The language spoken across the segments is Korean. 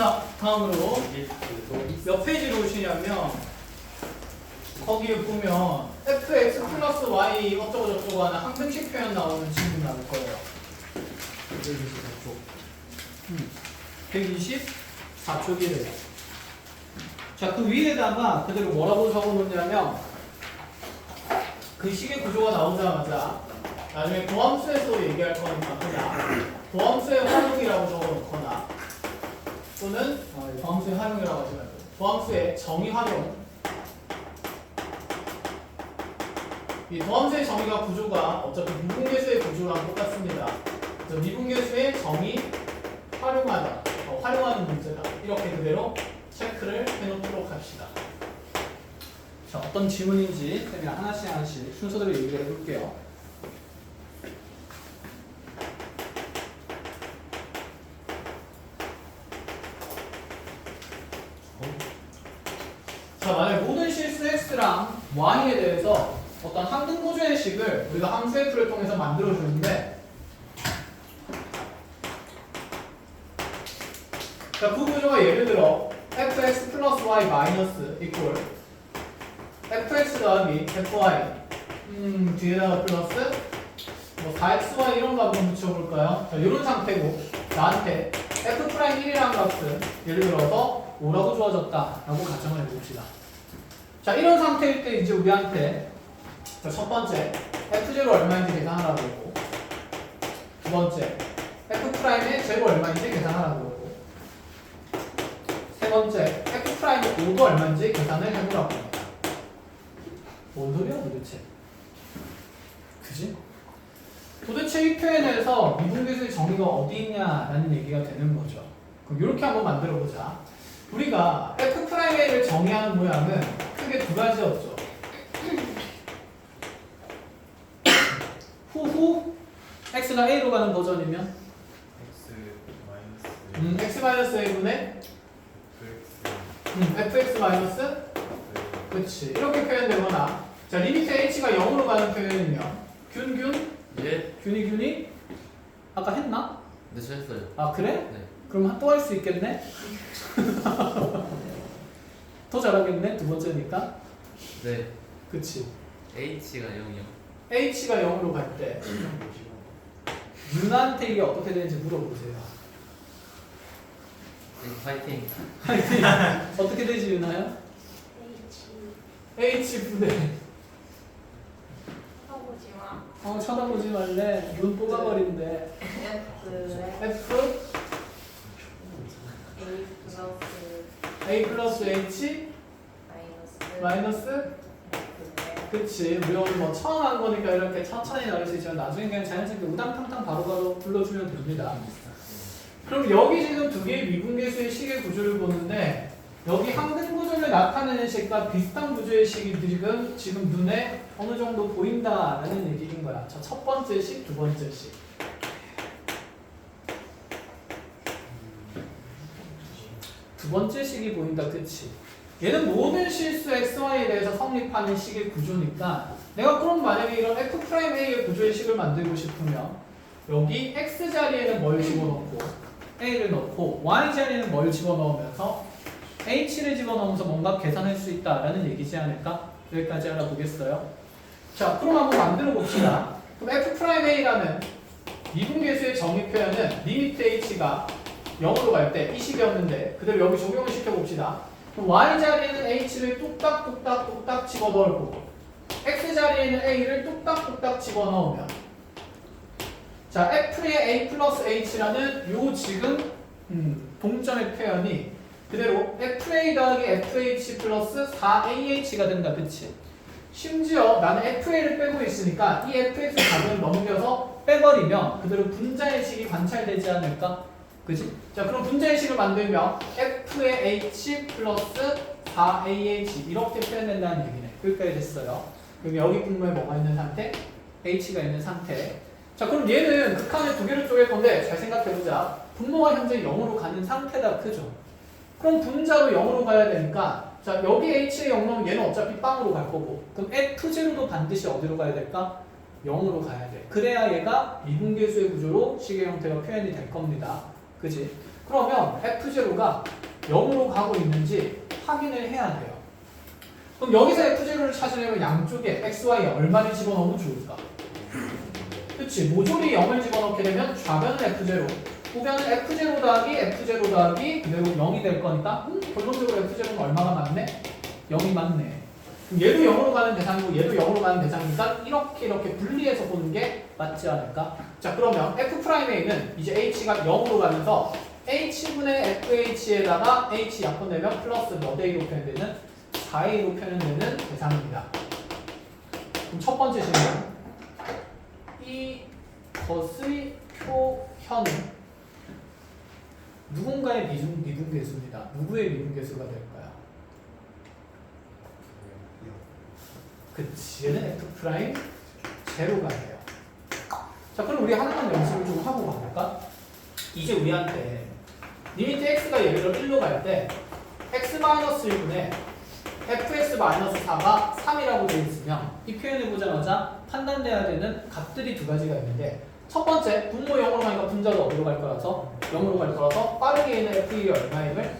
자, 다음으로 몇 페이지로 오시냐면 거기에 보면 fx 플러스 y 어쩌고저쩌고 하는 항등식 표현 나오는 질문 나올 거예요. 124쪽이래요. 자, 그 위에다가 그대로 뭐라고 적어놓냐면 그 식의 구조가 나오자마자 나중에 도함수에서 얘기할 거니까 그냥 도함수의 활용이라고 적어놓거나 또는 도함수의 활용이라고 하지 말고 도함수의 정의 활용. 이 도함수의 정의가 구조가 어차피 미분계수의 구조랑 똑같습니다. 그래서 미분계수의 정의 활용하다, 활용하는 문제다. 이렇게 그대로 체크를 해놓도록 합시다. 자, 어떤 질문인지 쌤이 하나씩 순서대로 얘기를 해볼게요. 자, 만약 모든 실수 x랑 y에 대해서 어떤 항등구조의 식을 우리가 함수 f를 통해서 만들어주는데, 자, 그 구조가 예를 들어 fx 플러스 y 마이너스 이퀄 fx 더하기 fy 뒤에다가 플러스 뭐 4xy 이런 거 한번 붙여볼까요? 자, 이런 상태고 나한테 f'1이라는 값은 예를 들어서 5라고 주어졌다 라고 가정을 해봅시다. 자, 이런 상태일 때 이제 우리한테 자, 첫 번째 f0 얼마인지 계산하라고 하고, 두 번째 f'의 제로 얼마인지 계산하라고 하고, 세 번째 f'의 5도 얼마인지 계산을 해보라고 합니다. 뭔 소리야 도대체? 그지? 도대체 이 표현에서 미분계수의 정의가 어디 있냐라는 얘기가 되는 거죠. 그럼 이렇게 한번 만들어 보자. 우리가 f'A를 정의하는 모양은 크게 두 가지였죠. 후후 x가 a로 가는 버전이면 x-a분의 fx 마이너스 그렇지 이렇게 표현되거나, 자 리미트 h가 0으로 가는 표현이면 균 예. 균이 아까 했나? 네, 저 했어요. 아 그래? 네. 그럼 또 할 수 있겠네? 더 잘하겠네? 두 번째니까. 네. 그치. H가 0이요. h가 0으로 갈 때 윤한테 이게 어떻게 되는지 물어보세요. 파이팅. 어떻게 되지 윤아야? h분의 쳐다보지 말래. 눈 뽑아버린대. f a 플러스 h 마이너스 그치. 우리 오늘 뭐 처음 한 거니까 이렇게 천천히 나올 수 있지만 나중에 그냥 자연스럽게 우당탕탕 바로바로 불러주면 됩니다. 그럼 여기 지금 두 개의 미분계수의 식의 구조를 보는데, 여기 항등 구조를 나타내는 식과 비슷한 구조의 식이 지금 눈에 어느 정도 보인다라는 얘기인 거야. 자, 첫 번째 식, 두 번째 식. 두 번째 식이 보인다, 그치? 얘는 모든 실수 xy에 대해서 성립하는 식의 구조니까, 내가 그럼 만약에 이런 f'a의 구조의 식을 만들고 싶으면 여기 x 자리에는 뭘 집어넣고 a를 넣고 y 자리에는 뭘 집어넣으면서 h를 집어넣으면서 뭔가 계산할 수 있다라는 얘기지 않을까? 여기까지 알아보겠어요? 자, 그럼 한번 만들어 봅시다. 그럼 f'a라는 미분계수의 정의 표현은 리미트 h가 0으로 갈 때 이 식이었는데 그대로 여기 적용을 시켜봅시다. 그럼 y 자리에는 h를 뚝딱뚝딱 집어넣고 x 자리에는 a를 뚝딱뚝딱 집어넣으면, 자 f의 a 플러스 h라는 요 지금 동점의 표현이 그대로 fa 더하기 fh 플러스 4ah가 된다. 그치? 심지어 나는 fa를 빼고 있으니까 이 fx 값을 넘겨서 빼버리면 그대로 분자의 식이 관찰되지 않을까? 그치? 자 그럼 분자의 식을 만들면 f의 h 플러스 4ah 이렇게 표현된다는 얘기네. 여기까지 됐어요. 여기 분모에 뭐가 있는 상태? h가 있는 상태. 자 그럼 얘는 극한을 두 개로 쪼갤 건데 잘 생각해보자. 분모가 현재 0으로 가는 상태다. 그죠? 그럼 분자로 0으로 가야 되니까, 자 여기 h에 0 넣으면 얘는 어차피 빵으로 갈 거고, 그럼 f0도 반드시 어디로 가야 될까? 0으로 가야 돼. 그래야 얘가 미분계수의 구조로 식의 형태가 표현이 될 겁니다. 그지? 그러면 F0가 0으로 가고 있는지 확인을 해야 돼요. 그럼 여기서 F0를 찾으려면 양쪽에 x, y에 얼마를 집어넣으면 좋을까? 그치, 모조리 0을 집어넣게 되면 좌변은 F0, 우변은 F0 더하기 F0 더하기 그대로 0이 될 거니까 결론적으로 F0는 얼마가 맞네? 0이 맞네. 그럼 얘도 0으로 가는 대상이고 얘도 0으로 가는 대상이니까 이렇게 분리해서 보는 게 맞지 않을까? 자, 그러면 F'A는 이제 H가 0으로 가면서 H분의 FH에다가 H 약분되면 플러스 몇 A로 표현되는 4A로 표현되는 대상입니다. 그럼 첫 번째 질문. 이것의 표현은 누군가의 미분계수입니다. 누구의 미분계수가 될까요? 그치, 얘는 F' 제로가 돼요. 자, 그럼 우리 하나만 연습을 좀 하고 가볼까? 이제 우리한테 리미트 x가 예를 들어 1로 갈 때 x-1분의 fx-4가 3이라고 되어 있으면 이 표현을 보자마자 판단돼야 되는 값들이 두 가지가 있는데, 첫 번째, 분모 0으로 가니까 분자도 어디로 갈 거라서 0으로 갈 거라서 빠르게 있는 f1이 얼마임을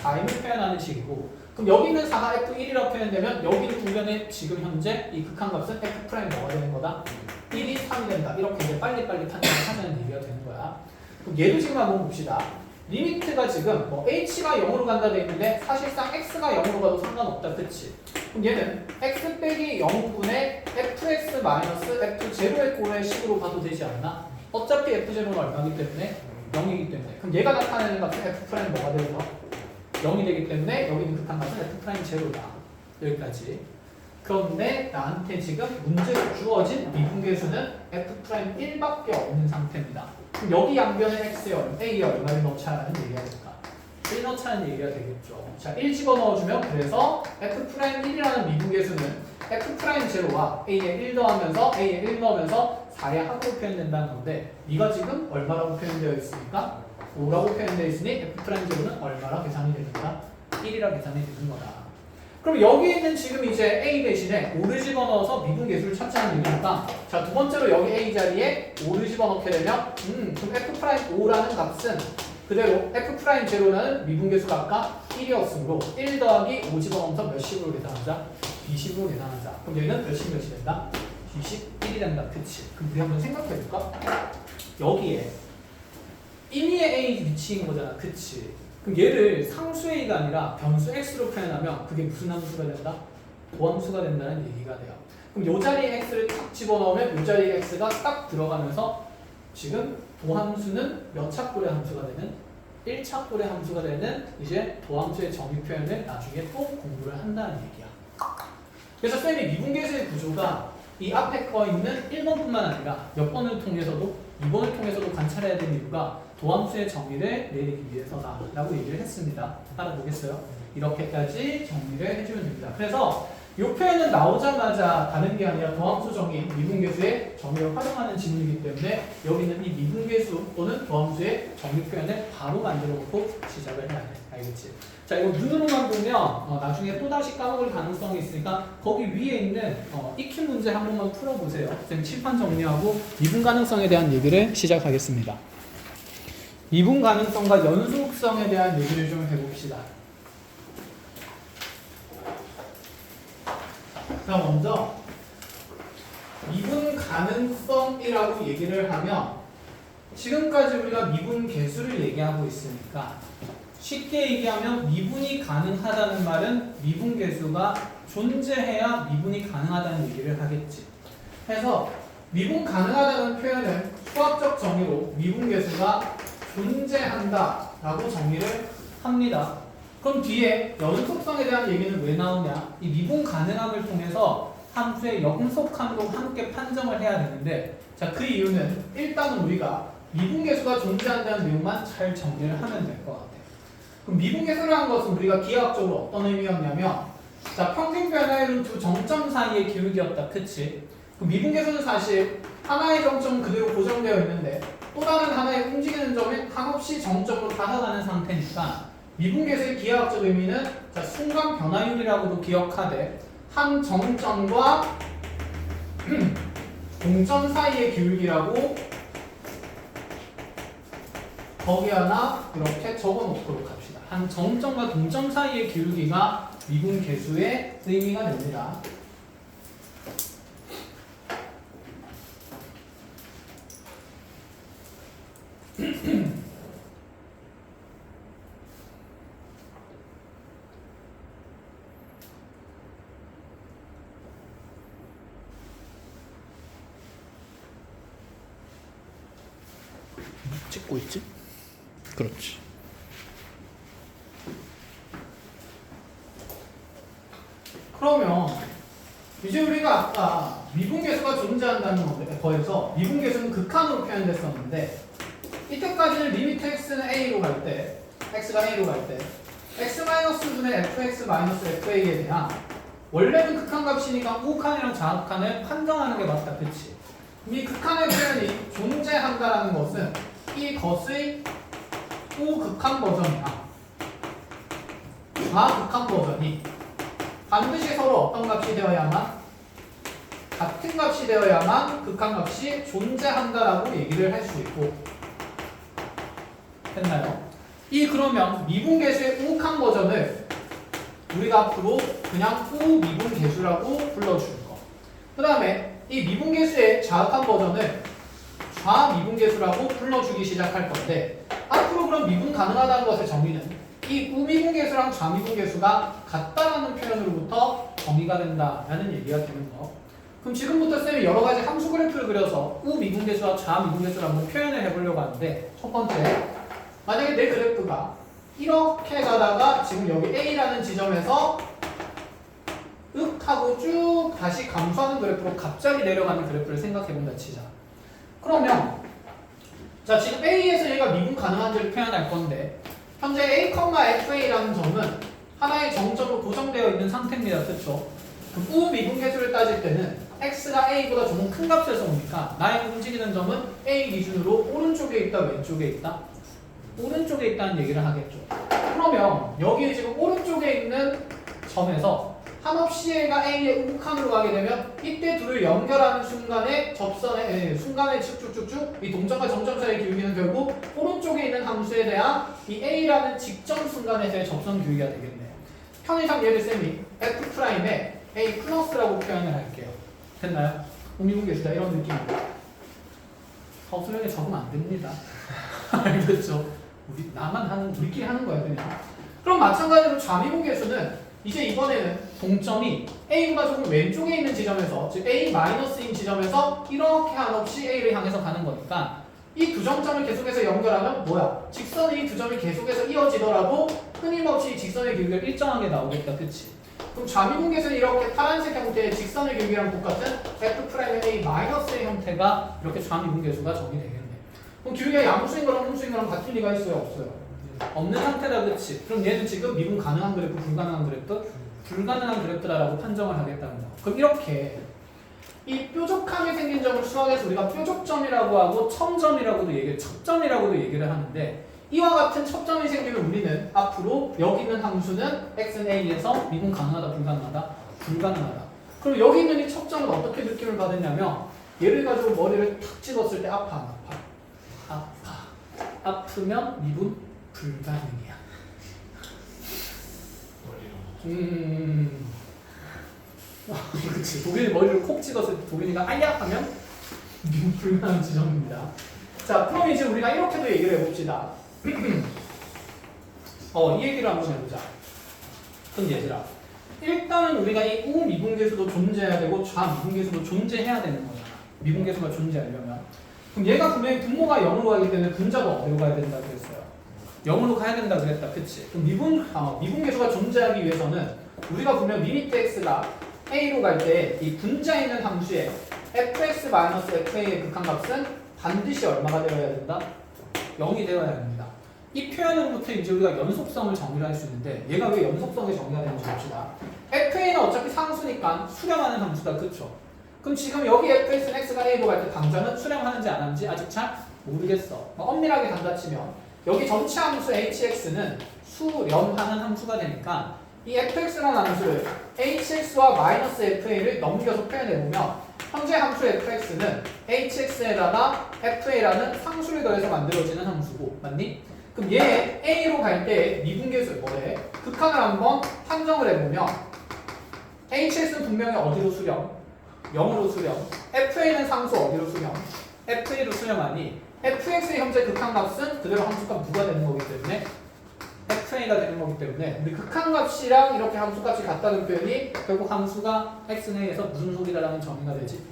4임을 표현하는 식이고, 그럼 여기 있는 4가 f1이라고 표현되면 여기 있는 우변의 지금 현재 이 극한값은 f' 뭐가 되는 거다? 1이 3이 된다. 이렇게 이제 빨리빨리 판단을 하자는 얘기가 되는 거야. 그럼 얘도 지금 한번 봅시다. 리미트가 지금 뭐 h가 0으로 간다 돼 있는데 사실상 x가 0으로 가도 상관없다. 그치? 그럼 얘는 x 빼기 0분의 fx 마이너스 f0의 꼴의 식으로 봐도 되지 않나? 어차피 f0는 얼마기 때문에? 0이기 때문에. 그럼 얘가 나타내는 값은 f' 뭐가 되죠? 0이 되기 때문에 여기 있는 극한값은 f' 제로다. 여기까지. 그런데 나한테 지금 문제로 주어진 미분계수는 f'1밖에 없는 상태입니다. 그럼 여기 양변에 A에 얼마를 넣자라는 얘기가 될까? 1 넣자는 얘기가 되겠죠. 자, 1 집어넣어주면 그래서 f'1이라는 미분계수는 f'0와 A에 1 더하면서 A에 1 넣으면서 4의 합으로 표현된다는 건데, 이가 지금 얼마라고 표현되어 있습니까? 5라고 표현되어 있으니 f'0는 얼마라 계산이 됩니까? 1이라 계산이 되는 거다. 그럼 여기 있는 지금 이제 A 대신에 5를 집어넣어서 미분계수를 찾자는 얘기니까, 자, 두 번째로 여기 A 자리에 5를 집어넣게 되면 그럼 f'5라는 값은 그대로 f'0라는 미분계수가 아까 1이었으므로 1 더하기 5 집어넣어서 몇식으로 계산하자? B식으로 계산하자. 그럼 얘는 몇이 된다? B식 1이 된다. 그치? 그럼 우리 한번 생각해볼까? 여기에 임의의 A 위치인 거잖아. 그치? 그럼 얘를 상수 A가 아니라 변수 X로 표현하면 그게 무슨 함수가 된다? 도함수가 된다는 얘기가 돼요. 그럼 이 자리에 X를 딱 집어넣으면 이 자리에 X가 딱 들어가면서 지금 도함수는 몇 차꼴의 함수가 되는? 1차꼴의 함수가 되는 이제 도함수의 정의 표현을 나중에 또 공부를 한다는 얘기야. 그래서 쌤이 미분계수의 구조가 이 앞에 거 있는 1번뿐만 아니라 몇 번을 통해서도 2번을 통해서도 관찰해야 되는 이유가 도함수의 정의를 내리기 위해서다라고 얘기를 했습니다. 알아보겠어요? 이렇게까지 정리를 해주면 됩니다. 그래서 이 표현은 나오자마자 다른 게 아니라 도함수 정의, 미분계수의 정의를 활용하는 지문이기 때문에 여기는 이 미분계수 또는 도함수의 정의 표현을 바로 만들어 놓고 시작을 해야 돼. 알겠지? 자, 이거 눈으로만 보면 나중에 또다시 까먹을 가능성이 있으니까 거기 위에 있는 익힌 문제 한 번만 풀어보세요. 선생님 칠판 정리하고 미분 가능성에 대한 얘기를 시작하겠습니다. 미분 가능성과 연속성에 대한 얘기를 좀 해봅시다. 자, 먼저 미분 가능성이라고 얘기를 하면 지금까지 우리가 미분 계수를 얘기하고 있으니까 쉽게 얘기하면 미분이 가능하다는 말은 미분 계수가 존재해야 미분이 가능하다는 얘기를 하겠지. 해서 미분 가능하다는 표현은 수학적 정의로 미분 계수가 존재한다 라고 정의를 합니다. 그럼 뒤에 연속성에 대한 얘기는 왜 나오냐? 이 미분 가능함을 통해서 함수의 영속함도 함께 판정을 해야 되는데, 자, 그 이유는 일단은 우리가 미분계수가 존재한다는 내용만 잘 정리를 하면 될 것 같아요. 그럼 미분계수라는 것은 우리가 기하학적으로 어떤 의미였냐면, 자, 평균 변화율은 두 정점 사이의 기울기였다. 그치? 그럼 미분계수는 사실 하나의 정점은 그대로 고정되어 있는데 또 다른 하나의 움직이는 점은 한없이 정점으로 다가가는 상태니까 미분계수의 기하학적 의미는, 자, 순간 변화율이라고도 기억하되 한 정점과 동점 사이의 기울기라고 거기 하나 이렇게 적어놓도록 합시다. 한 정점과 동점 사이의 기울기가 미분계수의 의미가 됩니다. 찍고 있지? 그렇지. 그러면 이제 우리가 아까 미분계수가 존재한다는 거에서 미분계수는 극한으로 표현됐었는데 이때까지는 리미트 x는 a로 갈 때 x가 a로 갈 때 x-분의 fx-fa에 대한 원래는 극한값이니까 우극한이랑 좌극한을 판정하는 게 맞다. 그치? 이 극한의 표현이 존재한다라는 것은 이것의 우극한 버전이나 좌극한 버전이 반드시 서로 어떤 값이 되어야만 같은 값이 되어야만 극한값이 존재한다라고 얘기를 할 수 있고 됐나요? 그러면 미분계수의 우극한 버전을 우리가 앞으로 그냥 우미분계수라고 불러주는 거. 그 다음에 이 미분계수의 좌극한 버전을 좌미분계수라고 불러주기 시작할 건데 앞으로 그럼 미분 가능하다는 것의 정의는 이 우미분계수랑 좌미분계수가 같다라는 표현으로부터 정의가 된다라는 얘기가 되는 거. 그럼 지금부터 쌤이 여러 가지 함수 그래프를 그려서 우미분계수와 좌미분계수를 한번 표현을 해보려고 하는데 첫 번째, 만약에 내 그래프가 이렇게 가다가 지금 여기 A라는 지점에서 하고 쭉 다시 감소하는 그래프로 갑자기 내려가는 그래프를 생각해본다 치자. 그러면 자 지금 A에서 얘가 미분 가능한지를 표현할 건데 현재 A, FA라는 점은 하나의 정점으로 고정되어 있는 상태입니다. 그렇죠? 그럼 우미분계수를 따질 때는 X가 A보다 조금 큰 값에서 오니까 나의 움직이는 점은 A 기준으로 오른쪽에 있다, 왼쪽에 있다? 오른쪽에 있다는 얘기를 하겠죠. 그러면 여기 지금 오른쪽에 있는 점에서 한없이 A가 A의 우극한으로 가게 되면 이때 둘을 연결하는 순간에 순간에 쭉쭉쭉쭉 이 동점과 정점 사이의 기울기는 결국 오른쪽에 있는 함수에 대한 이 A라는 직전 순간에서의 접선 기울기가 되겠네요. 편의상 얘를 쌤이 F'에 A 플러스라고 표현을 할게요. 됐나요? 우미분계수다 이런 느낌으로. 서술형에 적으면 안 됩니다. 알겠죠? 우리끼리 하는 거야 그냥. 그럼 마찬가지로 좌미분계수는 이제 이번에는 동점이 A보다 조금 왼쪽에 있는 지점에서 즉 A-인 지점에서 이렇게 한없이 A를 향해서 가는 거니까 이 두 점점을 계속해서 연결하면 뭐야? 직선이 이 두 점이 계속해서 이어지더라도 끊임없이 직선의 기울기가 일정하게 나오겠다. 그치? 그럼 좌미분계수는 이렇게 파란색 형태의 직선의 기울기랑 똑같은 F'A-의 형태가 이렇게 좌미분계수가 정의되겠네. 그럼 기울기가 양수인 거랑 음수인 거랑 같을 리가 있어요? 없어요? 없는 상태다. 그치? 그럼 얘는 지금 미분 가능한 그래프, 불가능한 그래프? 불가능한 그래프다라고 판정을 하겠다는 거. 그럼 이렇게 이 뾰족함이 생긴 점을 수학에서 우리가 뾰족점이라고 하고 척점이라고도 얘기를 하는데 이와 같은 척점이 생기면 우리는 앞으로 여기 있는 함수는 x는 a에서 미분 가능하다, 불가능하다? 불가능하다. 그럼 여기 있는 이 척점은 어떻게 느낌을 받았냐면 얘를 가지고 머리를 탁 찍었을 때 아파 안 아파? 아파. 아프면 미분 불가능이야. 그렇지. 독일이 머리를 콕 찍었을 때 독일이가 아야 하면 미분 불가능 지점입니다. 자, 그럼 이제 우리가 이렇게도 얘기를 해봅시다. 이 얘기를 한번 해보자. 그럼 얘들아, 일단은 우리가 이 우미분계수도 존재해야 되고 좌미분계수도 존재해야 되는 거잖아. 미분계수가 존재하려면. 그럼 얘가 분명히 분모가 0으로 가기 때문에 분자가 어디로 가야 된다 그랬어요? 0으로 가야 된다 그랬다. 그치? 그럼 미분계수가 존재하기 위해서는 우리가 분명 리미트 x가 a로 갈 때 이 분자에 있는 함수의 fx-fa의 극한값은 반드시 얼마가 되어야 된다? 0이 되어야 됩니다. 이 표현으로부터 이제 우리가 연속성을 정의를 할 수 있는데 얘가 왜 연속성의 정의가 되는지 봅시다. fa는 어차피 상수니까 수렴하는 함수다. 그쵸? 그럼 지금 여기 fx는 x가 a로 갈 때 당장은 수렴하는지 안 하는지 아직 잘 모르겠어. 엄밀하게 간다 치면 여기 전체 함수 hx는 수렴하는 함수가 되니까 이 fx라는 함수를 hx와 -fa를 넘겨서 표현해보면 현재 함수 fx는 hx에다가 fa라는 상수를 더해서 만들어지는 함수고, 맞니? 그럼 얘 a로 갈 때 미분계수 뭐래? 극한을 한번 판정을 해보면 hx는 분명히 어디로 수렴? 0으로 수렴. fa는 상수 어디로 수렴? f1로 수렴하니 fx의 현재 극한값은 그대로 함수값 누가 되는 거기 때문에 fa가 되는 거기 때문에 우리 극한값이랑 이렇게 함수값이 같다는 표현이 결국 함수가 x내에서 무슨 속이다라는 정의가 되지?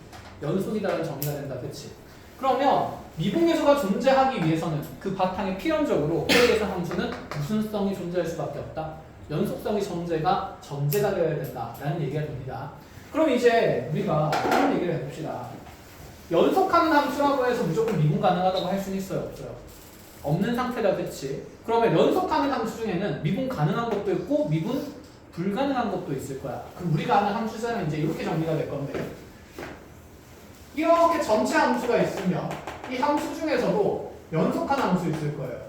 연속이다라는 정의가 된다. 그치? 그러면 미분계수가 존재하기 위해서는 그 바탕에 필연적으로 A에서 함수는 무슨 성이 존재할 수밖에 없다? 연속성이 전제가 되어야 된다라는 얘기가 됩니다. 그럼 이제 우리가 이런 얘기를 해봅시다. 연속하는 함수라고 해서 무조건 미분 가능하다고 할 수는 있어요? 없어요? 없는 상태다. 그치? 그러면 연속하는 함수 중에는 미분 가능한 것도 있고 미분 불가능한 것도 있을 거야. 그럼 우리가 아는 함수는 이제 이렇게 정리가 될 건데, 이렇게 전체 함수가 있으면 이 함수 중에서도 연속한 함수 있을 거예요.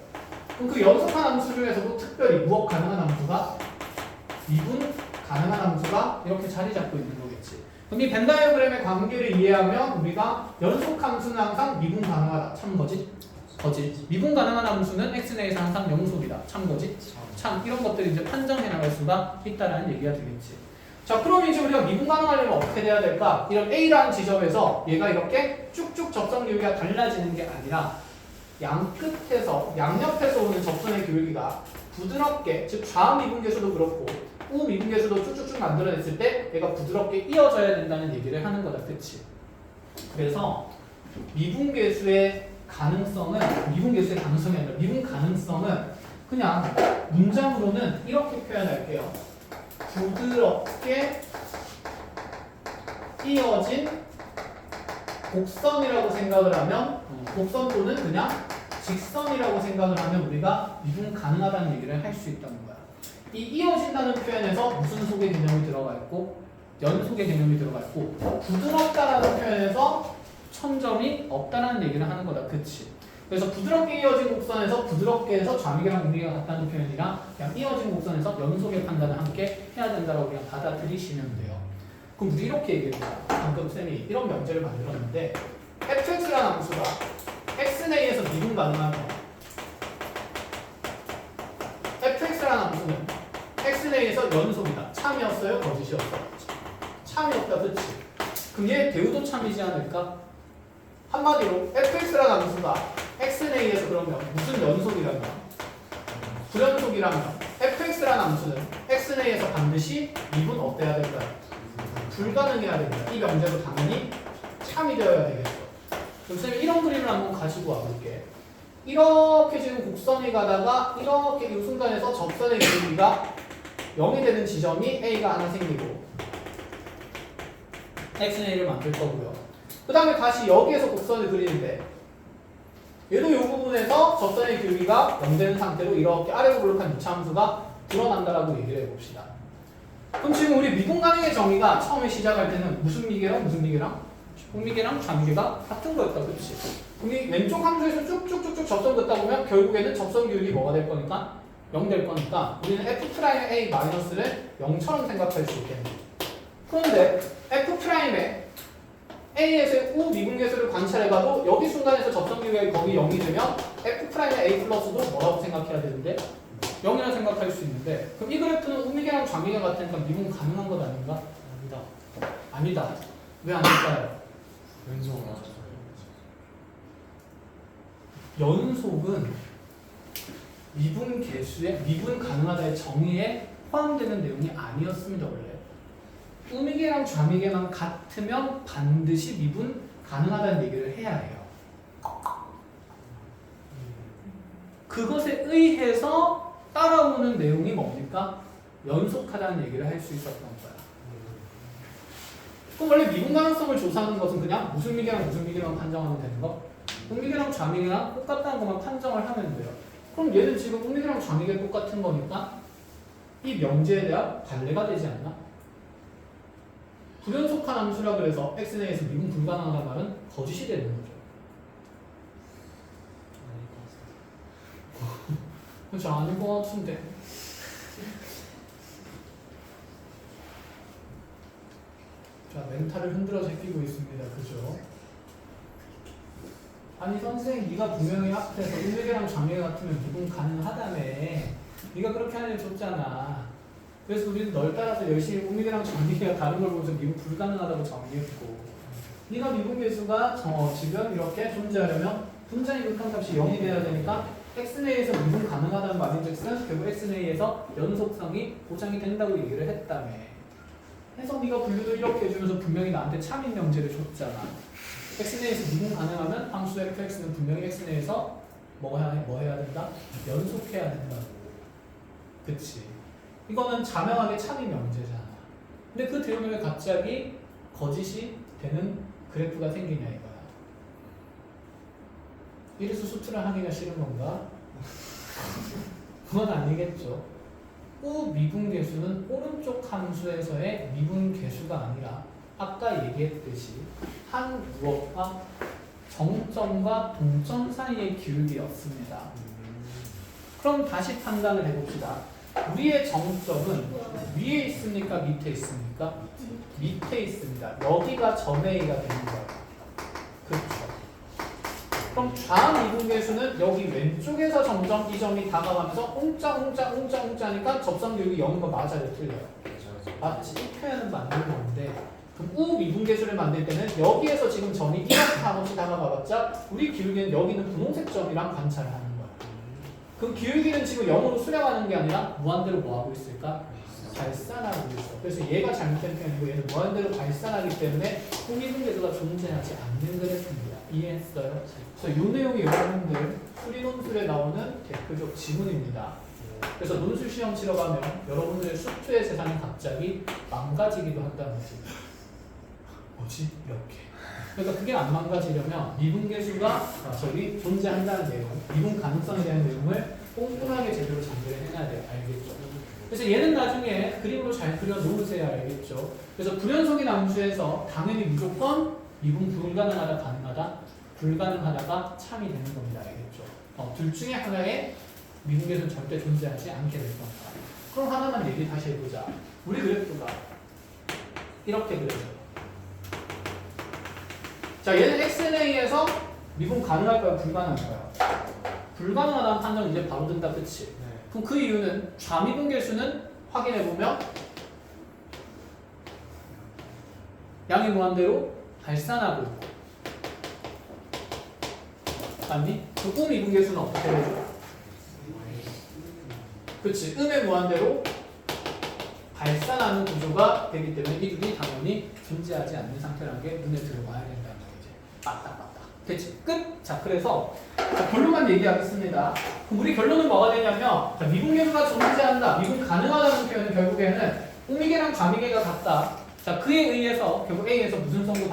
그럼 그 연속한 함수 중에서도 특별히 무엇 가능한 함수가 미분 가능한 함수가 이렇게 자리 잡고 있는 거겠지. 그럼 이 벤 다이어그램의 관계를 이해하면 우리가 연속 함수는 항상 미분 가능하다. 참거지? 거지. 미분 가능한 함수는 x내에서 항상 영속이다. 참거지? 참. 이런 것들이 이제 판정해 나갈 수가 있다라는 얘기가 되겠지. 자, 그럼 이제 우리가 미분 가능하려면 어떻게 돼야 될까? 이런 A라는 지점에서 얘가 이렇게 쭉쭉 접선 기울기가 달라지는 게 아니라 양 끝에서, 양옆에서 오는 접선의 기울기가 부드럽게, 즉 좌미분계수도 그렇고 우미분계수도 쭉쭉쭉 만들어냈을 때 얘가 부드럽게 이어져야 된다는 얘기를 하는 거다. 그치? 그래서 미분계수의 가능성이 아니라 미분 가능성은 그냥 문장으로는 이렇게 표현할게요. 부드럽게 이어진 곡선이라고 생각을 하면, 곡선 또는 그냥 직선이라고 생각을 하면 우리가 미분 가능하다는 얘기를 할 수 있다는 거야. 이 이어진다는 표현에서 무슨 속의 개념이 들어가 있고 연속의 개념이 들어가 있고, 부드럽다라는 표현에서 천점이 없다라는 얘기를 하는 거다. 그치? 그래서 부드럽게 이어진 곡선에서 부드럽게 해서 좌미계랑 우미계가 같다는 표현이랑 그냥 이어진 곡선에서 연속의 판단을 함께 해야 된다고 그냥 받아들이시면 돼요. 그럼 우리 이렇게 얘기해요. 방금 쌤이 이런 명제를 만들었는데 fx라는 함수가 x내에서 미분 가능하면 fx라는 함수는 x내에서 연속이다. 참이었어요? 거짓이었어요? 참이었다. 그치? 그럼 얘 대우도 참이지 않을까? 한마디로 fx라는 함수가 x내에서 그러면 무슨 연속이라면? 불연속이라면 fx라는 함수는 x내에서 반드시 미분 어때야 될까요? 불가능해야 됩니다. 이 명제도 당연히 참이 되어야 되겠죠. 그럼 쌤이 이런 그림을 한번 가지고 와볼게. 이렇게 지금 곡선이 가다가 이렇게 이 순간에서 접선의 길이가 0이 되는 지점이 A가 하나 생기고 x내를 만들 거고요. 그 다음에 다시 여기에서 곡선을 그리는데 얘도 이 부분에서 접선의 길이가 0 되는 상태로 이렇게 아래로 블록한 유차함수가 드러난다라고 얘기를 해봅시다. 그럼 지금 우리 미분 가능의 정의가 처음에 시작할 때는 무슨 미계랑 무슨 미계랑? 우미계랑 좌미계가 같은 거였다. 그렇지? 그럼 이 왼쪽 함수에서 쭉쭉쭉쭉 접선 긋다 보면 결국에는 접선 기울기 뭐가 될 거니까? 0 될 거니까 우리는 F'A 마이너스를 0처럼 생각할 수 있겠네. 그런데 F'의 A에서의 우 미분계수를 관찰해봐도 여기 순간에서 접선 기울기가 거기 0이 되면 F'의 A 플러스도 뭐라고 생각해야 되는데? 0이라 생각할 수 있는데, 그럼 이 그래프는 우미계랑 좌미계 같으니까 미분 가능한 것 아닌가? 아니다. 아니다. 왜 아닐까요? 연속은 맞아. 연속은 미분 계수의 미분 가능하다의 정의에 포함되는 내용이 아니었습니다. 원래 우미계랑 좌미계만 같으면 반드시 미분 가능하다는 얘기를 해야 해요. 그것에 의해서 따라오는 내용이 뭡니까? 연속하다는 얘기를 할 수 있었던 거야. 그럼 원래 미분 가능성을 조사하는 것은 그냥 무슨 미계랑 무슨 미계만 판정하면 되는 거? 우미계랑 좌미계랑 똑같다는 것만 판정을 하면 돼요. 그럼 얘는 지금 우미계랑 좌미계 똑같은 거니까 이 명제에 대한 반례가 되지 않나? 불연속한 함수라 그래서 x내에서 미분 불가능하다는 말은 거짓이 되는 거죠. 그렇죠. 아닌 것 같은데. 자, 자, 멘탈을 흔들어 제끼고 있습니다. 그죠? 아니 선생님 네가 분명히 앞에서 음계랑 장애 같으면 미분 가능하다며. 네가 그렇게 하는 애 줬잖아. 그래서 우리는 널 따라서 열심히 음계랑 장애가 다른 걸 보면서 미분 불가능하다고 정리했고, 네가 미분 계수가 지금 이렇게 존재하려면 분자의 극한값이 0이 돼야 되니까 x내에서 미분 가능하다는 말인즉슨 결국 x내에서 연속성이 보장이 된다고 얘기를 했다며. 해서 네가 분류를 이렇게 해주면서 분명히 나한테 참인 명제를 줬잖아. x내에서 미분 가능하면 함수 fx는 분명히 x내에서 뭐 해야 된다? 연속해야 된다고. 그치? 이거는 자명하게 참인 명제잖아. 근데 그 대응에 왜 갑자기 거짓이 되는 그래프가 생기냐 이거야. 이래서 수트를 하기가 싫은 건가? 그건 아니겠죠. 우 미분계수는 오른쪽 함수에서의 미분계수가 아니라 아까 얘기했듯이 한 무엇과 정점과 동점 사이의 기울기였습니다. 그럼 다시 판단을 해봅시다. 우리의 정점은 위에 있습니까? 밑에 있습니까? 밑에 있습니다. 여기가 점 A가 되는 거예요. 그렇죠. 그럼 좌미분계수는 여기 왼쪽에서 점점 이 점이 다가가면서 옹짜니까 접선 기울기 0인 거 맞아요? 틀려요? 맞지? 이 표현은 맞는 건데, 그럼 우미분계수를 만들 때는 여기에서 지금 점이 이렇게 한없이 다가가봤자 우리 기울기는 여기는 분홍색 점이랑 관찰을 하는 거야. 그럼 기울기는 지금 0으로 수렴하는 게 아니라 무한대로 뭐하고 있을까? 발산하고 있어. 그래서 얘가 잘못된 표현이고 얘는 무한대로 발산하기 때문에 우미분계수가 존재하지 않는 그래프입니다. 이해했어요? 그래서 이 내용이 여러분들 수리논술에 나오는 대표적 지문입니다. 그래서 논술 시험 치러 가면 여러분들의 수투의 세상이 갑자기 망가지기도 한다는 거지. 뭐지? 이렇게. 그러니까 그게 안 망가지려면 미분계수가 저기 존재한다는 내용, 미분 가능성에 대한 내용을 꼼꼼하게 제대로 정리를 해놔야 돼요. 알겠죠? 그래서 얘는 나중에 그림으로 잘 그려 놓으세요. 알겠죠? 그래서 불연속인 함수에서 당연히 무조건 미분 불가능하다, 가능하다, 불가능하다가 참이 되는 겁니다. 알겠죠? 둘 중에 하나에 미분계수는 절대 존재하지 않게 될 겁니다. 그럼 하나만 얘기 다시 해보자. 우리 그래프가 이렇게 그려져요. 자, 얘는 xnA에서 미분 가능할까요? 불가능할까요? 불가능하다는 판정은 이제 바로 든다. 그치? 네. 그럼 그 이유는 좌미분계수는 확인해보면 양이 무한대로 발산하고 있고, 맞니? 그 우미분계수는 어떻게 되죠? 그치? 음의 무한대로 발산하는 구조가 되기 때문에 이 둘이 당연히 존재하지 않는 상태라는 게 눈에 들어와야 된다는 거지. 맞다. 됐지? 끝! 자, 그래서 결론만 얘기하겠습니다. 그럼 우리 결론은 뭐가 되냐면, 자, 미분계수가 존재한다, 미분 가능하다는 표현은 결국에는 우미계랑 좌미계가 같다. 자, 그에 의해서 결국 A에서 무슨 성도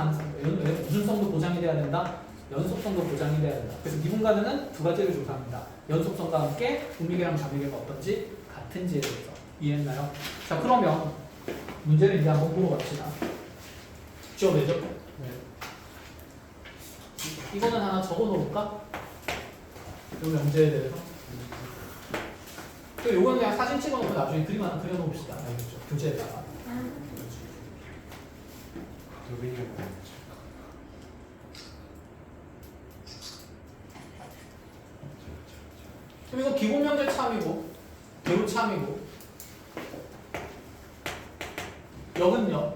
보장이 돼야 된다? 연속성도 보장이 돼야 된다. 그래서 미분 가능은 두 가지를 조사합니다. 연속성과 함께 우미계랑 좌미계가 어떤지 같은지에 대해서. 이해했나요? 자, 그러면 문제를 이제 한번 보러 갑시다. 지워내죠? 네. 이거는 하나 적어 놓을까? 이 문제에 대해서. 또 요거는 그냥 사진 찍어 놓고 나중에 그림 하나 그려 놓읍시다. 알겠죠? 교재에다가. 그럼 이거 기본 명제 참이고, 배우 참이고, 역은요.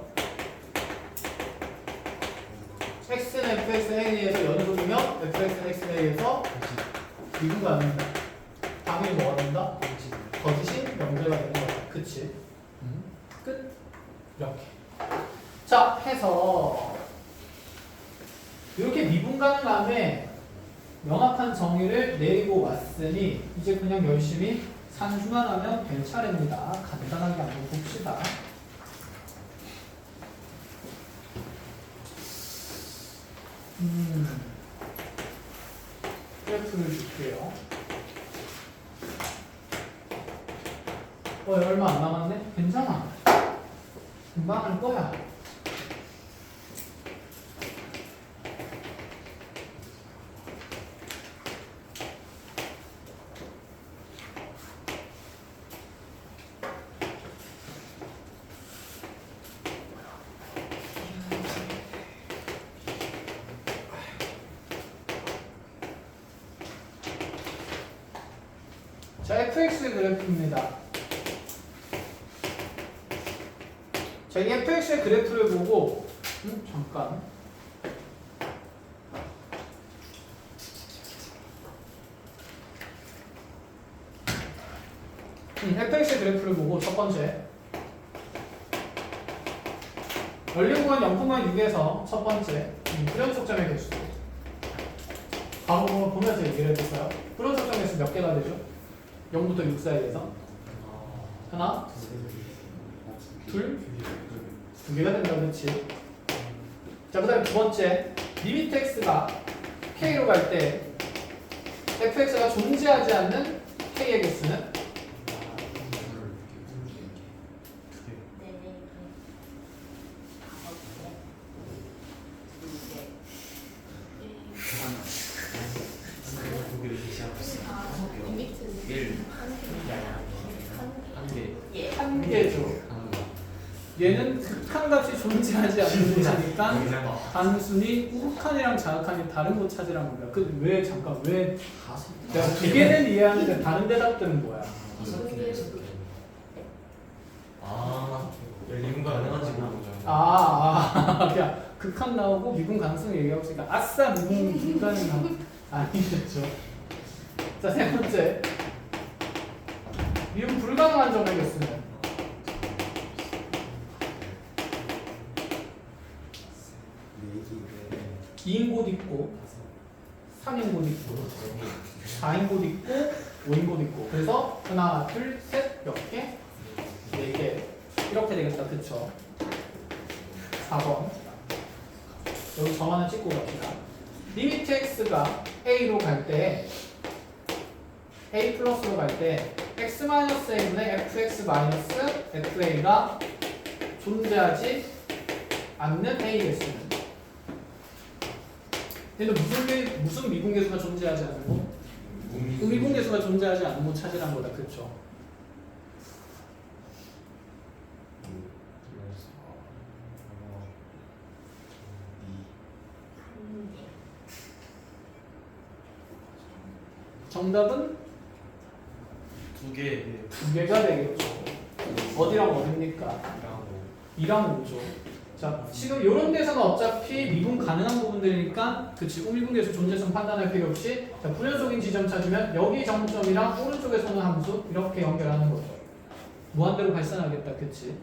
x는 fx는 a에서 연속이면 fx는 x는 a에서 미분가 안 된다. 당연히 뭐가 된다? 거짓이 명제가 되는 거야. 그치? 끝. 이렇게. 자, 해서 이렇게 미분 가능함에 명확한 정의를 내리고 왔으니 이제 그냥 열심히 산수만 하면 될 차례입니다. 간단하게 한번 봅시다. 그래프를 줄게요. 얼마 안 남았네? 괜찮아. 금방 할 거야. fx의 그래프입니다. 자, 이 fx의 그래프를 보고 잠깐 fx의 그래프를 보고 첫 번째 원리 구간 0,6에서 첫 번째 불연속점의 개수 바로 보면서 얘기를 해볼까요? 불연속점 개수 몇 개가 되죠? 0부터 6 사이에서 하나, 둘, 두 개가 된다, 그렇지? 자, 그 다음에 두 번째 리미트 x가 k로 갈 때 fx가 존재하지 않는 k의 개수는 한 개죠. 얘는 극한값이 존재하지 않는 곳이니까 단순히 우극한이랑 자극한이 다른 곳 찾으라는 거야. 왜 잠깐 왜 내가 두 개는 이해하는데 다른 대답들은 뭐야? 미분 가능한지 모르죠. 그냥 극한 나오고 미분 가능성 얘기하고 있으니까 아싸 미분 불가능한 아니겠죠. 자, 세 번째 미분 불가능한 점의 개수는 2인 곳 있고 3인 곳 있고 4인 곳 있고 5인 곳 있고 그래서 하나 둘 셋 몇 개? 4개 이렇게 되겠다. 그쵸? 4번 여기 점 하나 찍고 갑시다. 리미트 x가 a로 갈 때 a 플러스로 갈 때 x-a분의 fx-fa가 존재하지 않는 a 개수는 얘는 무슨 미분계수가 존재하지 않는 거? 미분계수가 존재하지 않는 거 찾으란 거다. 그쵸? 정답은 두 개. 두 개가 되겠죠. 어디랑 어딥니까? 2랑 5죠. 자, 지금 이런 데서는 어차피 미분 가능한 부분들이니까 그치 우미분계수 존재성 판단할 필요 없이 자, 불연속인 지점 찾으면 여기 정점이랑 오른쪽에 서는 함수 이렇게 연결하는 거죠. 무한대로 발산하겠다. 그치?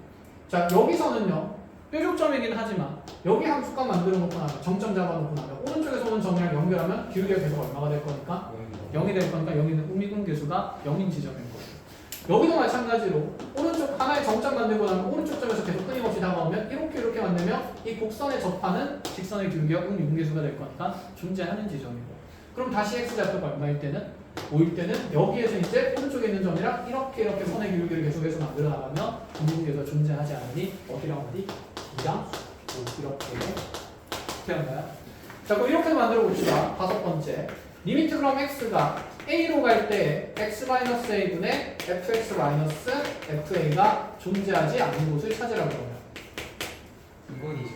자, 여기서는요 뾰족점이긴 하지만 여기 함수값 만들어 놓고 나면 정점 잡아놓고 나면 오른쪽에 서는 점이랑 연결하면 기울기가 계속 얼마가 될 거니까 0이 될 거니까 여기는 우미분계수가 0인 지점일 거예요. 여기도 마찬가지로 오른쪽 하나의 정점 만들고 나면 오른쪽 점에서 계속 끊임없이 다가오면 이렇게 만들면 이 곡선에 접하는 직선의 기울기가 미분계수가 될 거니까 존재하는 지점이고 그럼 다시 x좌표가 얼마일 때는 5일 때는 여기에서 이제 오른쪽에 있는 점이랑 이렇게 선의 기울기를 계속해서 만들어 나가면 미분계수가 존재하지 않으니 어디랑 어디? 2랑 5 이렇게 되었나요? 자, 그럼 이렇게 만들어 봅시다. 다섯 번째 리미트 그럼 x가 a로 갈 때 x-a분의 fx-fa가 존재하지 않는 곳을 찾으라고 합니다. 2번이죠.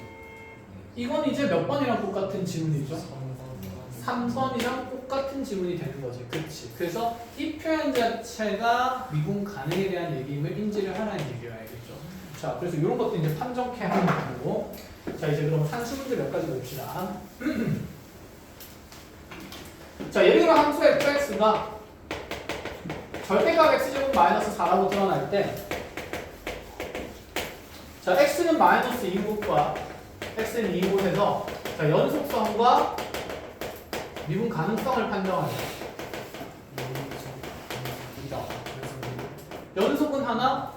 이건 이제 몇 번이랑 똑같은 지문이죠? 3번이랑 똑같은 지문이 되는 거지. 그렇지. 그래서 이 표현 자체가 미분 가능에 대한 얘기임을 인지를 하라는 얘기여야겠죠. 자, 그래서 이런 것도 이제 판정케 하는 거고. 자, 이제 그럼 산수문제 몇 가지 봅시다. 자, 예를 들어 함수 fx가 절대값 x제곱 마이너스 4라고 드러날 때 자, x는 마이너스 2인 곳과 x는 2인 곳에서 자, 연속성과 미분 가능성을 판정하자. 연속은 하나,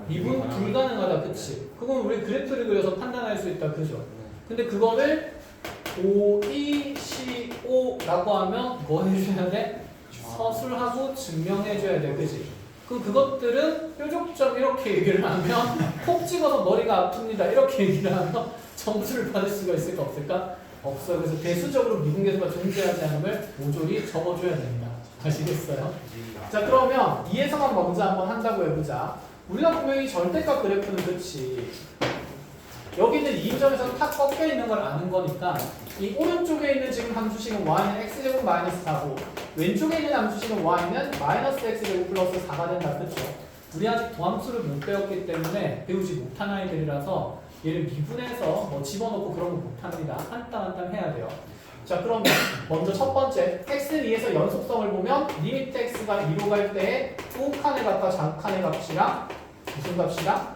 미분 불가능하다. 그치? 그건 우리 그래프를 그려서 판단할 수 있다. 그죠? 근데 그거를 O, E, C, O라고 하면 뭐 해줘야 돼? 서술하고 증명해줘야 돼. 그치? 그것들은 뾰족점 이렇게 얘기를 하면 콕 찍어서 머리가 아픕니다. 이렇게 얘기를 하면 점수를 받을 수가 있을까 없을까? 없어요. 그래서 대수적으로 미분계수가 존재하지 않음을 모조리 적어줘야 됩니다. 아시겠어요? 자, 그러면 이에서만 먼저 한번 한다고 해보자. 우리가 분명히 절대값 그래프는 그렇지. 여기는 2점에서 탁 꺾여 있는 걸 아는 거니까 이 오른쪽에 있는 지금 함수식은 y는 x제곱 마이너스 4고 왼쪽에 있는 함수식은 y는 마이너스 x제곱 플러스 4가 된다. 그렇죠? 우리 아직 도함수를 못 배웠기 때문에 배우지 못한 아이들이라서 얘를 미분해서 뭐 집어넣고 그런 거 못합니다. 한 땀 한 땀 해야 돼요. 자, 그러면 먼저 첫 번째 x에 의해서 연속성을 보면 리미트 x가 2로 갈 때에 우칸의 값과 좌칸의 값이랑 무슨 값이랑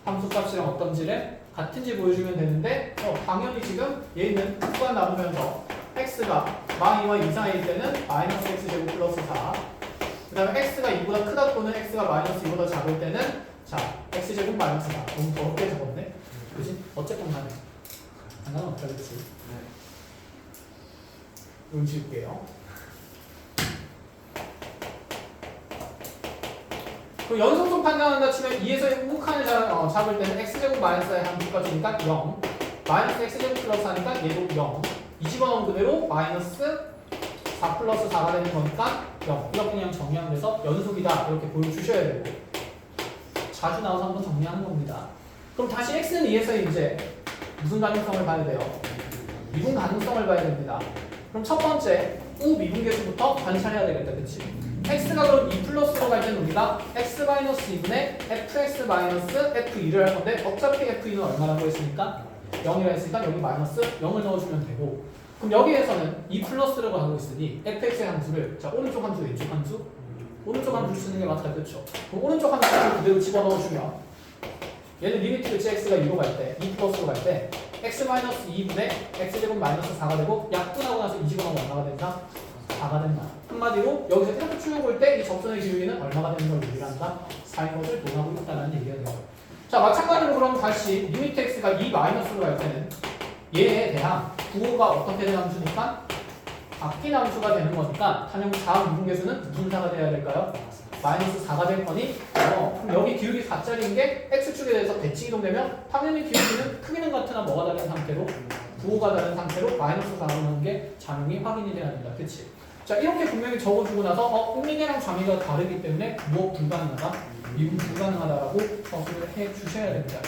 함수값이랑 어떤지를 같은지 보여주면 되는데 당연히 지금 얘는 구간 나누면서 x가 -2와 2 사이일 때는 마이너스 x제곱 플러스 4 그 다음에 x가 2보다 크다 또는 x가 마이너스 2보다 작을 때는 자 x제곱 마이너스 4 너무 더럽게 적었네 그치? 어쨌건 간에 상관없다 그치? 이걸 지울게요. 그럼 연속성 판단한다 치면 2에서 우칸을 잡을 때는 x제곱 마이너스의 함수가 주니까 0 마이너스 x제곱 플러스 하니까 얘도 0 이 집어넣은 그대로 마이너스 4 플러스 4가 되는 거니까 0 이렇게 그냥 정리하면 돼서 연속이다 이렇게 보여주셔야 되고 자주 나와서 한번 정리하는 겁니다. 그럼 다시 x는 2에서 이제 무슨 가능성을 봐야 돼요? 미분 가능성을 봐야 됩니다. 그럼 첫 번째 우 미분계수부터 관찰해야 되겠다. 그치? x가 그럼 2 플러스로 갈 때는 우리가 x-2분의 fx-f2를 할 건데 어차피 f2는 얼마라고 했으니까 0이라 했으니까 여기 마이너스 0을 넣어주면 되고 그럼 여기에서는 2 플러스라고 하고 있으니 fx의 함수를 자 오른쪽 함수 왼쪽 함수? 오른쪽 함수를 쓰는 게 맞다. 그렇죠? 그럼 오른쪽 함수를 그대로 집어넣어주면 얘는 리미트 그치 x가 2로 갈 때 2 플러스로 갈 때 x-2분의 x제곱 마이너스 4가 되고 약분하고 나서 2 집어넣으면 얼마가 된다? 4가 된다. 한마디로 여기서 이렇게 추려 볼 때 이 접선의 기울기는 얼마가 되는 걸 얘기한다? 4인 것을 논하고 있다는 얘기가 돼요. 자 마찬가지로 그럼 다시 리미트 x가 2 마이너스로 갈 때는 얘에 대한 부호가 어떻게 되는 함수니까? 바뀐 함수가 되는 거니까 당연 다음 미분계수는 무슨 사가 돼야 될까요? 마이너스 4가 될 거니 그럼 여기 기울기 4짜리인 게 x축에 대해서 대칭 이동되면 당연히 기울기는 크기는 같으나 뭐가 다른 상태로 부호가 다른 상태로 마이너스 4가 나오는 게 자명히 확인이 돼야 된다. 그치? 자 이렇게 분명히 적어주고 나서 음리계랑 좌미가 다르기 때문에 무엇 불가능하다? 미분 불가능하다라고 정리를 해 주셔야 됩니다.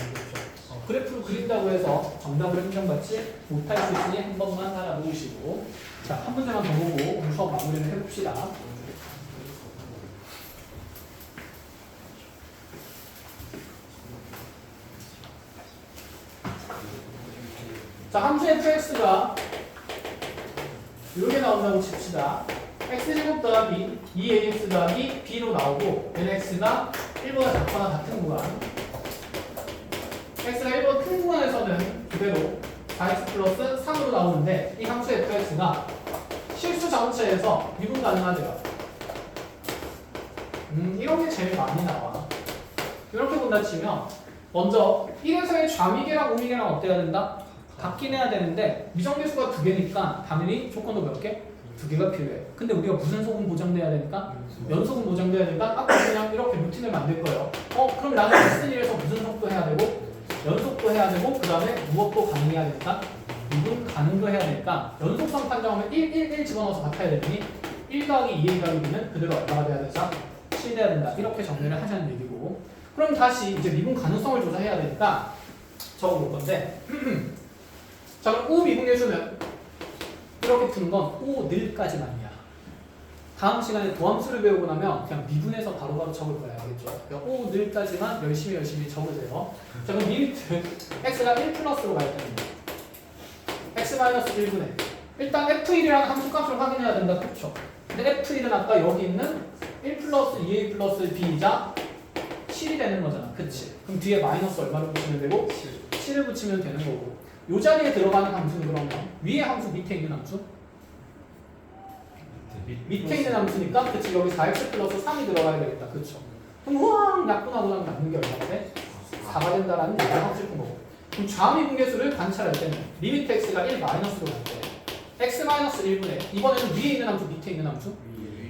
그래프를 그린다고 해서 정답을 인정받지 못할 수 있으니 한 번만 알아보시고 자 한 문제만 더 보고 오늘 수업 마무리를 해봅시다. 자, 함수 fx가 이렇게 나온다고 칩시다. x제곱 더하기 2ax 더하기 b로 나오고 nx가 1보다 작거나 같은 구간 x가 1보다 큰 구간에서는 그대로 4x 플러스 3으로 나오는데 이 함수 fx가 실수 자원체에서 미분 가능하대요. 이런 게 제일 많이 나와. 이렇게 본다 치면 먼저 1에서의 좌미계랑 우미계랑 어때야 된다? 같긴 해야 되는데 미정계수가 2개니까 당연히 조건도 몇 개? 2개가 필요해. 근데 우리가 무슨 속은 보장돼야 되니까? 연속은 보장돼야 되니까 아까 그냥 이렇게 루틴을 만들 거예요. 그럼 나는 S1에서 무슨 속도 해야 되고 연속도 해야 되고 그 다음에 무엇도 가능해야 되니까 미분 가능도 해야 되니까 연속성 판정하면 1, 1, 1 집어넣어서 같아야 되니 1 더하기 2a 더하기 b는 그대로 얼마가 돼야 되자? 7 돼야 된다. 이렇게 정리를 하자는 얘기고 그럼 다시 이제 미분 가능성을 조사해야 되니까 적어볼 건데 자 그럼 우 미분계수는 이렇게 푸는 건 우 늘까지만이야. 다음 시간에 도함수를 배우고 나면 그냥 미분해서 바로바로 적을 거야. 알겠죠? 우 늘까지만 열심히 적으세요. 자 그럼 리미트 x가 1 플러스로 갈 때는 x-1분의 일단 f1이라는 함수값을 확인해야 된다. 그렇죠? 근데 f1은 아까 여기 있는 1 플러스 2a 플러스 b이자 7이 되는 거잖아. 그치? 그럼 뒤에 마이너스 얼마를 붙이면 되고 7을 붙이면 되는 거고 이 자리에 들어가는 함수는 그러면 위에 함수 밑에 있는 함수? 밑에 있는 함수니까 그치 여기 4x 플러스 3이 들어가야 되겠다. 그쵸? 그럼 우왕 약분하고 나면 남는 게 얼마가 돼? 4가 된다라는 얘기를 하고 싶은 거고 그럼 좌미분계수를 관찰할 때는 리미트 x가 1 마이너스로 갈 때 x-1분의 이번에는 위에 있는 함수 밑에 있는 함수?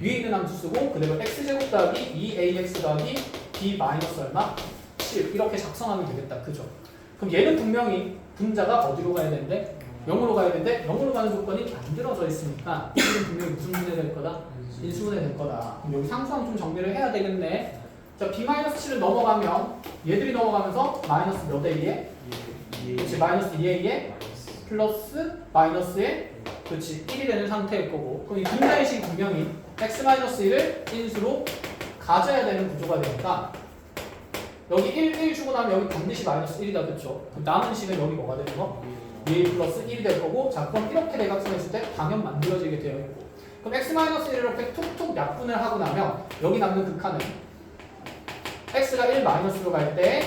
위에 있는 함수 쓰고 그대로 x제곱 더하기 2ax 더하기 b 마이너스 얼마? 7 이렇게 작성하면 되겠다. 그죠? 그럼 얘는 분명히 분자가 어디로 가야 되는데? 0으로 가야 되는데 0으로 가는 조건이 만들어져 있으니까 이는 분명히 무슨 분해 될 거다? 인수분해 될 거다. 그럼 여기 상수항 좀 정리를 해야 되겠네. 자, B-7을 넘어가면 얘들이 넘어가면서 마이너스 몇 A에? 그렇지, 마이너스 2A에 플러스 마이너스에 그렇지 1이 되는 상태일 거고, 그럼 이 분자의식이 분명히 x-1을 인수로 가져야 되는 구조가 되니까 여기 1 주고 나면 여기 반드시 마이너스 1이다, 그렇죠? 그럼 남은 식은 여기 뭐가 되는 거? 2a 플러스 1이 될 거고, 자 그럼 이렇게 대각선했을 때 당연 만들어지게 되어 있고, 그럼 x-1을 이렇게 툭툭 약분을 하고 나면 여기 남는 극한은 x가 1 마이너스로 갈 때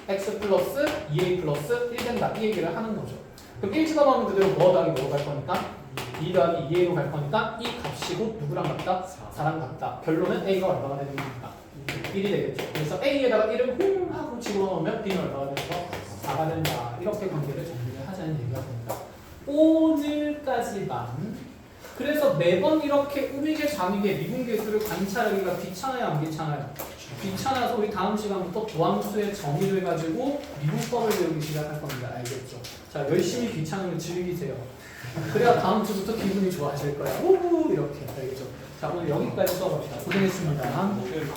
x 플러스 2a 플러스 1 된다, 이 얘기를 하는 거죠. 그럼 1 집어넣으면 그대로 뭐 더하기 뭐로 갈 거니까 2 더하기 2a로 갈 거니까 이 값이 곧 누구랑 같다? 4랑 같다. 결론은 a가 얼마가 되는 겁니까? 1이 되겠죠. 그래서 a에다가 1을 홈 하고 집어넣으면 b는 얼마가 되는 거? 4가 된다. 이렇게 관계를 정리를 하자는 얘기가 됩니다. 오늘까지만. 그래서 매번 이렇게 우미계 좌미계 미분계수를 관찰하기가 귀찮아요, 안 귀찮아요? 귀찮아서 우리 다음 시간부터 도함수의 정의를 가지고 미분법을 배우기 시작할 겁니다. 알겠죠? 자, 열심히 귀찮음을 즐기세요. 그래야 다음 주부터 기분이 좋아질 거야. 우후 이렇게. 알겠죠? 자, 오늘 여기까지 수업합시다. 고생했습니다. 목요일